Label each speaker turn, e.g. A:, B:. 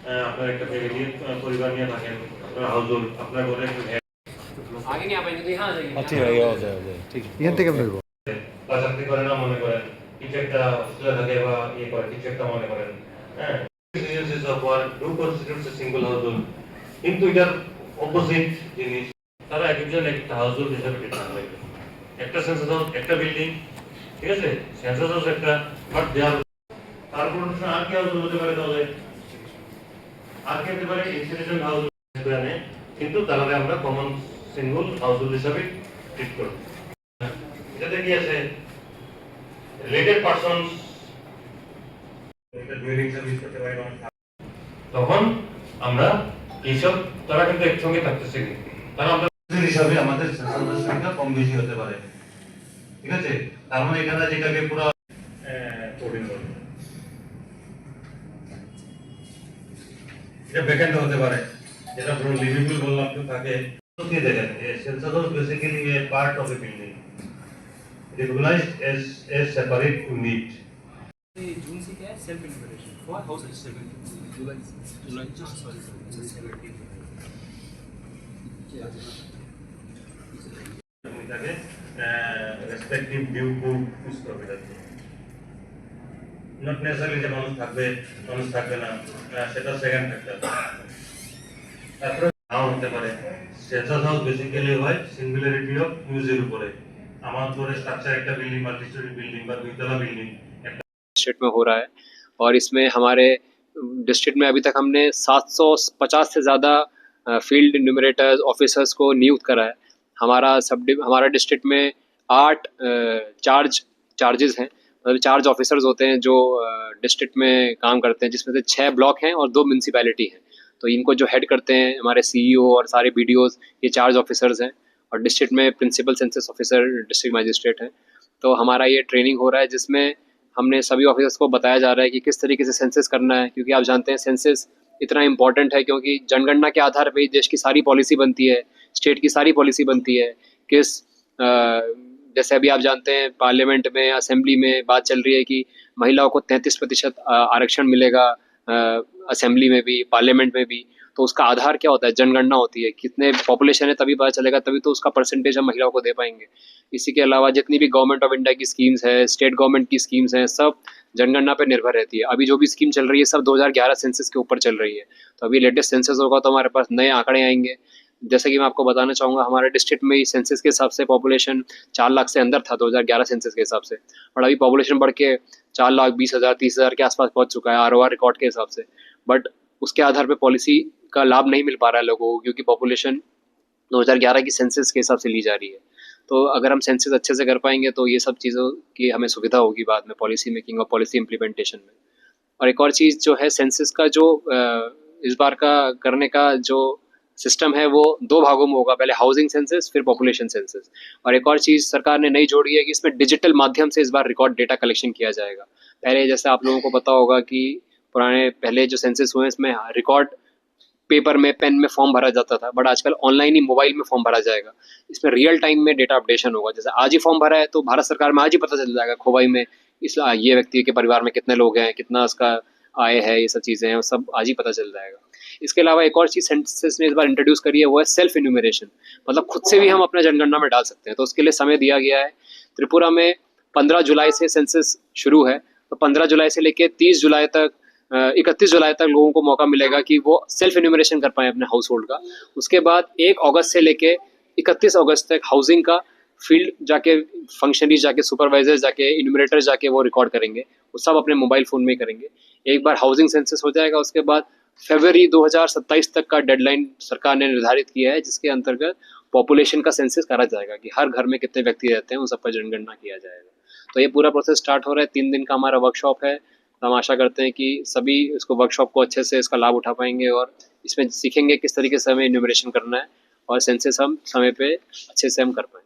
A: আপনার একটা ফ্যামিলি পরিবার নিয়ে থাকেন, আপনার হাউসহোল্ড, আপনার ঘরে
B: आगे नहीं आ पाएंगे तो यहाँ आ जाइए।
C: ঠিক আছে हो যায় ঠিক
D: এখান থেকে আমরা
A: বা চাকরি করে না মনে করেন, কিছু একটা হোস্টেলে থাকে বা ইয়ে করে কিছু একটা মনে করেন, হ্যাঁ, do constitutes a single household. কিন্তু এটার অপোজিট জিনিস, তারা একজন একটা হাউসহোল্ড হিসেবে ট্রিট করবে। একটা সেন্সাস হাউস, একটা বিল্ডিং, ঠিক আছে, সেন্সাস হাউস একটা, বাট দেয়ার তারপর আর কি হাউস হতে পারে, তাহলে আর কি হতে পারে ইনস্টিটিউশন হাউস, কিন্তু তাহলে আমরা কমন সিঙ্গল হাউসহোল্ড হিসেবে ট্রিট করব। এটাতে কি আছে, রিলেটেড পারসনস, এটা ডুয়েলিং সার্ভিস করতে পারে না, তখন আমরা এইসব, তারা কিন্তু একসঙ্গে থাকতেছে, কারণ আমরা হিসাবে আমাদের সেন্সাস সংখ্যা কম বেশি হতে পারে, ঠিক আছে। তার মানে এখানে যেটাকে পুরো কোডিং করবে, এটা ভ্যাকেন্ট হতে পারে, যেটা পুরো লিভিবল বললাম তো থাকে। তো কি দেখেন, census house basically A part of A building recognized as separate unit.
E: जून से क्या है self enumeration for house registered July just sorry
A: এটাকে রেসপেক্টিভ ডিউ কোড ইউজ করবে, নট নেসেসারিলি যে মানুষ থাকবে না, সেটা সেকেন্ড ফ্যাক্টর। তারপরে নাও হতে পারে, সেন্সাস হাউস বেসিক্যালি হয় সিঙ্গুলারিটি অফ ইউজের উপরে। আমাদের স্ট্রাকচার একটা বিল্ডিং, মাল্টি স্টোরি বিল্ডিং বা দুইতলা বিল্ডিং
B: डिस्ट्रिक्ट में हो रहा है। और इसमें हमारे डिस्ट्रिक्ट में अभी तक हमने 750 से ज़्यादा फील्ड न्यूमरेटर्स ऑफिसर्स को नियुक्त करा है। हमारा डिस्ट्रिक्ट में 8 चार्जेस हैं, मतलब चार्ज ऑफिसर्स होते हैं जो डिस्ट्रिक्ट में काम करते हैं, जिसमें से 6 ब्लॉक हैं और 2 म्यूनसिपैलिटी हैं। तो इनको जो हेड करते हैं हमारे CEO और सारे BDOs, ये चार्ज ऑफिसर्स हैं। और डिस्ट्रिक्ट में principal census officer district magistrate हैं। तो हमारा ये ट्रेनिंग हो रहा है, जिसमें हमने सभी ऑफिसर्स को बताया जा रहा है कि किस तरीके से सेंसस करना है, क्योंकि आप जानते हैं सेंसस इतना इम्पॉर्टेंट है, क्योंकि जनगणना के आधार पर ही देश की सारी पॉलिसी बनती है, स्टेट की सारी पॉलिसी बनती है। जैसे अभी आप जानते हैं पार्लियामेंट में, असेंबली में बात चल रही है कि महिलाओं को 33% आरक्षण मिलेगा, असेंबली में भी पार्लियामेंट में भी। तो उसका आधार क्या होता है, जनगणना होती है, कितने पॉपुलेशन है तभी पता चलेगा, तभी तो उसका परसेंटेज हम महिलाओं को दे पाएंगे। इसी के अलावा जितनी भी गवर्नमेंट ऑफ इंडिया की स्कीम्स है, स्टेट गवर्नमेंट की स्कीम्स हैं, सब जनगणना पर निर्भर रहती है। अभी जो भी स्कीम चल रही है सब 2011 सेंसस के ऊपर चल रही है। तो अभी लेटेस्ट सेंसस होगा तो हमारे पास नए आंकड़े आएंगे। जैसे कि मैं आपको बताना चाहूँगा, हमारे डिस्ट्रिक्ट में सेंसस के हिसाब से पॉपुलेशन 4 लाख से अंदर था 2011 सेंसस के हिसाब से, और अभी पॉपुलेशन बढ़ के 4,20,000 30,000 के आसपास पहुँच चुका है ROR रिकॉर्ड के हिसाब से। बट उसके आधार पर पॉलिसी का लाभ नहीं मिल पा रहा है लोगों को, क्योंकि पॉपुलेशन 2011 की सेंसस के हिसाब से ली जा रही है। तो अगर हम सेंसस अच्छे से कर पाएंगे तो ये सब चीज़ों की हमें सुविधा होगी बाद में पॉलिसी मेकिंग और पॉलिसी इम्प्लीमेंटेशन में। और एक और चीज़ जो है, सेंसस का जो इस बार का करने का जो सिस्टम है वो 2 भागों में होगा, पहले हाउसिंग सेंसस फिर पॉपुलेशन सेंसस। और एक और चीज़ सरकार ने नई जोड़ी है कि इसमें डिजिटल माध्यम से इस बार रिकॉर्ड डेटा कलेक्शन किया जाएगा। पहले जैसे आप लोगों को पता होगा कि पहले जो सेंसस हुए इसमें रिकॉर्ड पेपर में, पेन में फॉर्म भरा जाता था, बट आजकल ऑनलाइन ही मोबाइल में फॉर्म भरा जाएगा। इसमें रियल टाइम में डेटा अपडेशन होगा। जैसे आज ही फॉर्म भरा है तो भारत सरकार में आज ही पता चल जाएगा खोवाई में ये व्यक्ति के परिवार में कितने लोग हैं, कितना उसका आय है, ये सब चीज़ें हैं, सब आज ही पता चल जाएगा। इसके अलावा एक और चीज़ सेंसस ने इस बार इंट्रोड्यूस करी है, वो है सेल्फ इन्यूमरेशन। मतलब खुद से भी हम अपना जनगणना में डाल सकते हैं। तो उसके लिए समय दिया गया है। त्रिपुरा में 15 जुलाई से सेंसस शुरू है, तो 15 जुलाई से लेकर 31 जुलाई तक लोगों को मौका मिलेगा कि वो सेल्फ इन्यूमरेशन कर पाएँ अपने हाउस होल्ड का। उसके बाद 1 अगस्त से लेके 31 अगस्त तक हाउसिंग का फील्ड जाके फंक्शनरीज जाके, सुपरवाइजर्स जाके, इन्यूमरेटर्स जाके वो रिकॉर्ड करेंगे। वो सब अपने मोबाइल फ़ोन में ही करेंगे। एक बार हाउसिंग सेंसस हो जाएगा, उसके बाद फरवरी 2027 तक का डेडलाइन सरकार ने निर्धारित किया है, जिसके अंतर्गत पॉपुलेशन का सेंसस करा जाएगा कि हर घर में कितने व्यक्ति रहते हैं, उन सब पर जनगणना किया जाएगा। तो ये पूरा प्रोसेस स्टार्ट हो रहा है। 3 दिन का हमारा वर्कशॉप है। हम आशा करते हैं कि सभी इसको वर्कशॉप को अच्छे से इसका लाभ उठा पाएंगे और इसमें सीखेंगे किस तरीके से हमें इन्यूमरेशन करना है, और सेंसस हम समय पे अच्छे से हम कर पाएंगे।